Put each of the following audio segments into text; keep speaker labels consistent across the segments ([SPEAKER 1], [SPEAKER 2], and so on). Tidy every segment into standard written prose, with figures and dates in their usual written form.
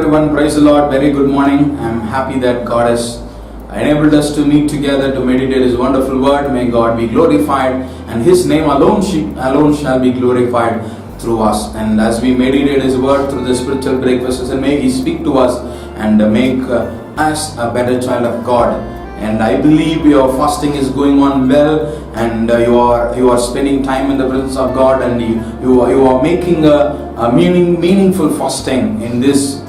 [SPEAKER 1] everyone. Praise the Lord. Very good morning. I'm happy that God has enabled us to meet together to meditate His wonderful word. May God be glorified and His name alone shall be glorified through us. And as we meditate His word through the spiritual breakfasts, and may He speak to us and make us a better child of God. And I believe your fasting is going on well, and you are spending time in the presence of God, and you are making a meaningful fasting in this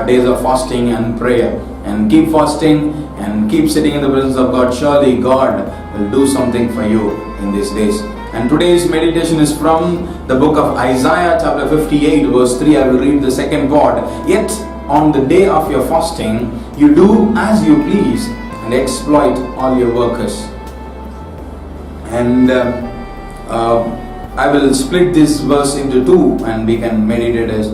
[SPEAKER 1] days of fasting and prayer. And keep fasting and keep sitting in the presence of God. Surely God will do something for you in these days. And today's meditation is from the book of Isaiah chapter 58 verse 3. I will read the second part. Yet on the day of your fasting, you do as you please and exploit all your workers. And I will split this verse into two, and we can meditate as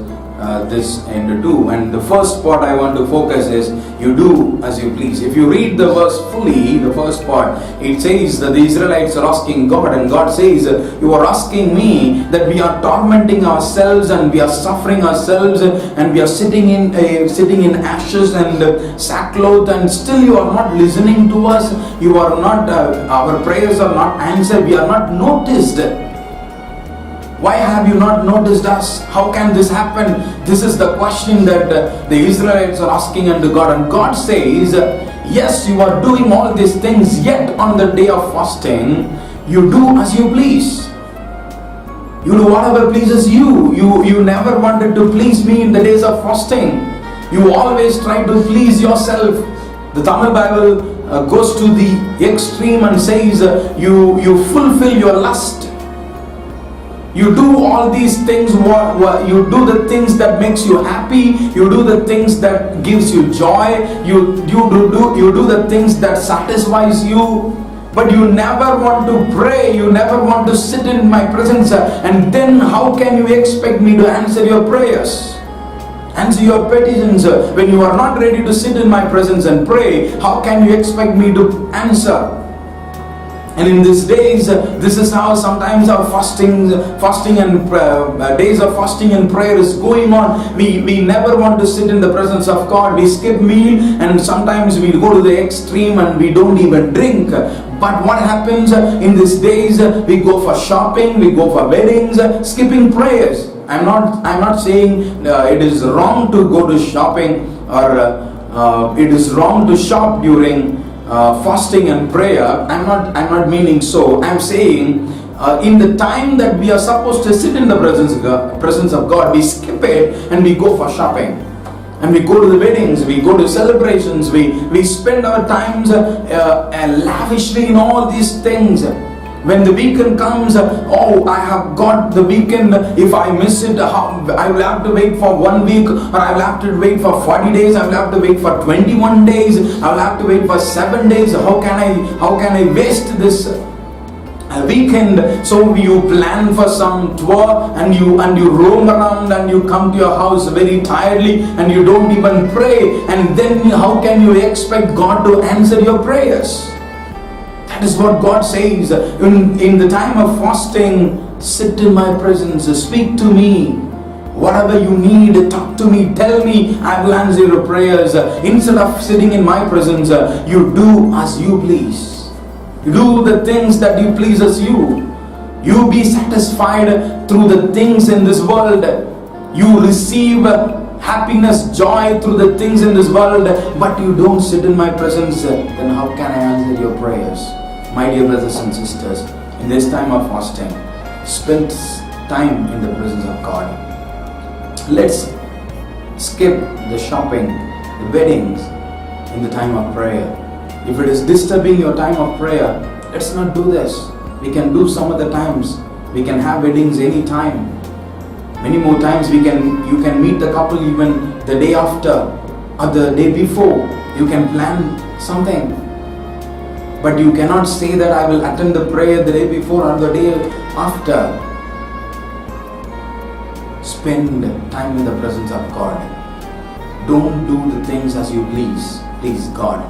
[SPEAKER 1] this into two. And the first part I want to focus is you do as you please. If you read the verse fully, the first part, it says that the Israelites are asking God, and God says, you are asking me that we are tormenting ourselves and we are suffering ourselves and we are sitting in ashes and sackcloth, and still you are not listening to us. You are not, our prayers are not answered. We are not noticed. Why have you not noticed us? How can this happen? This is the question that the Israelites are asking unto God. And God says, yes, you are doing all these things, yet on the day of fasting, you do as you please. You do whatever pleases you. You never wanted to please me in the days of fasting. You always try to please yourself. The Tamil Bible goes to the extreme and says, you fulfill your lust. You do all these things, you do the things that makes you happy, you do the things that gives you joy, you do the things that satisfies you, but you never want to pray, you never want to sit in my presence, and then how can you expect me to answer your prayers? Answer your petitions. When you are not ready to sit in my presence and pray, how can you expect me to answer? And in these days, this is how sometimes our fasting and days of fasting and prayer is going on. We never want to sit in the presence of God. We skip meal, and sometimes we go to the extreme and we don't even drink. But what happens in these days? We go for shopping, we go for weddings, skipping prayers. I'm not saying it is wrong to go to shopping, or it is wrong to shop during fasting and prayer. I'm not meaning so. I'm saying in the time that we are supposed to sit in the presence of God, we skip it and we go for shopping, and we go to the weddings, we go to celebrations, we spend our times lavishly in all these things. When the weekend comes, I have got the weekend. If I miss it, I will have to wait for 1 week, or I will have to wait for 40 days. I will have to wait for 21 days. I will have to wait for 7 days. How can I waste this weekend? So you plan for some tour, and you roam around, and you come to your house very tiredly, and you don't even pray. And then how can you expect God to answer your prayers? That is what God says. In the time of fasting, sit in my presence, speak to me. Whatever you need, talk to me, tell me, I will answer your prayers. Instead of sitting in my presence, you do as you please. You do the things that you pleases you. You be satisfied through the things in this world. You receive happiness, joy through the things in this world, but you don't sit in my presence. Then how can I answer your prayers? My dear brothers and sisters, in this time of fasting, spend time in the presence of God. Let's skip the shopping, the weddings in the time of prayer. If it is disturbing your time of prayer, let's not do this. We can do some other times. We can have weddings any time. Many more times you can meet the couple even the day after or the day before. You can plan something. But you cannot say that I will attend the prayer the day before or the day after. Spend time in the presence of God. Don't do the things as you please. Please God.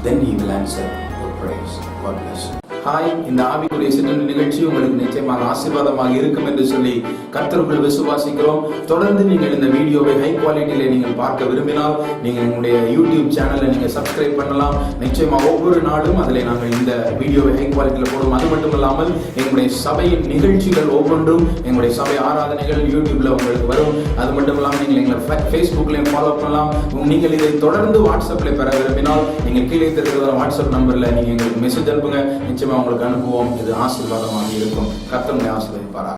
[SPEAKER 1] Then He will answer your prayers. God bless you. Hi, இந்த ஆவிக்குரிய சிற்றல் நிகழ்ச்சி உங்களுக்கு நிச்சயமாக ஆசீர்வாதமாக இருக்கும் என்று சொல்லி கர்த்தருக்குள் விசுவாசிக்கிறோம். தொடர்ந்து நீங்கள் இந்த வீடியோவை ஹை குவாலிட்டியில நீங்கள் பார்க்க விரும்பினால் நீங்கள் எங்களுடைய யூடியூப் சேனலை நீங்கள் சப்ஸ்கிரைப் பண்ணலாம். நிச்சயமா ஒவ்வொரு நாளும் அதில் நாங்கள் இந்த வீடியோவை ஹை குவாலிட்டியில் போடுவோம். அது மட்டும் இல்லாமல் எங்களுடைய சபையின் நிகழ்ச்சிகள் ஒவ்வொன்றும் எங்களுடைய சபை ஆராதனைகள் யூடியூப்ல உங்களுக்கு வரும். அது மட்டும் இல்லாமல் நீங்கள் எங்களை ஃபேஸ்புக்லையும் ஃபாலோ பண்ணலாம். நீங்கள் இதை தொடர்ந்து வாட்ஸ்அப்ல பெற விரும்பினால் நீங்கள் கீழே இருக்கிற வாட்ஸ்அப் நம்பர்ல நீங்க எங்களுக்கு மெசேஜ் அனுப்புங்க. நிச்சயமா உங்களுக்கு அனுப்புவோம். இது ஆசீர்வாதமாக இருக்கும். கர்த்தர் உங்களை ஆசீர்வதிப்பாராக.